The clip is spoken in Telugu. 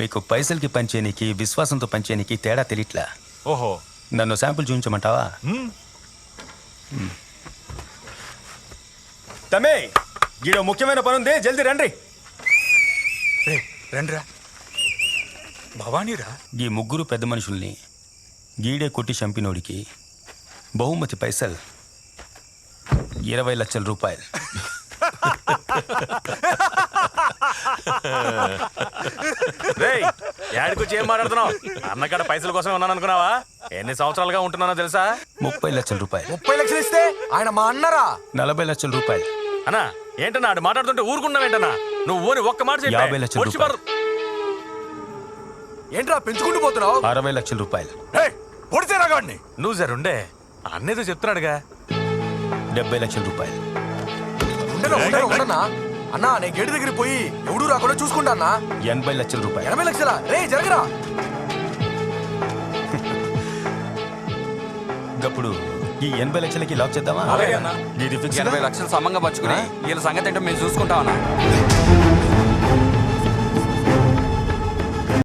మీకు పైసలకి పంచేనికి విశ్వాసంతో పంచేనికి తేడా తెలియట్లా. ఓహో, నన్ను శాంపుల్ చూపించమంటావా? తమే గీడో ముఖ్యమైన పని ఉంది, జల్దీ రండి. రండిరా. భవానీరా. ఈ ముగ్గురు పెద్ద మనుషుల్ని గీడే కొట్టి చంపినోడికి బహుమతి పైసలు 20 లక్షల రూపాయలు. యాడికొచ్చి ఏం మాట్లాడుతున్నావు? అన్నకాడ పైసల కోసమే ఉన్నాను అనుకున్నావా? ఎన్ని సంవత్సరాలుగా ఉంటున్నానో తెలుసా? 30 లక్షల రూపాయలు. 30 లక్షలు ఇస్తే ఆయన మా అన్నరా. 40 లక్షల రూపాయలు. అన్నా ఏంటన్నా ఆడు మాట్లాడుతుంటే ఊరుకున్నావేంటన్నా? నువ్వు ఓని ఒక్క మాట చెప్పు. 50 లక్షల రూపాయలు. ఏంట్రా పెంచుకుంటూ పోతున్నావు? 60 లక్షల రూపాయలు. పొడితే రాగాడిని. నువ్వు జరుండే, అన్నేదో చెప్తున్నాడుగా. 70 లక్షల రూపాయలు. ఉండనా అన్నా, నేను గేటు దగ్గర పోయి ఎవడూ రాకుండా చూసుకుంటా అన్నా. 80 లక్షల రూపాయలు. 80 లక్షలా? రే జరగరా. ఇప్పుడు ఈ 80 లక్షలకి లాక్ చేద్దామా? అలాగే అన్నా. ఇది ఫిక్స్. 80 లక్షలు సమంగా పంచుకుని వీళ్ళ సంగతి ఏంటో మేము చూసుకుంటామన్నా.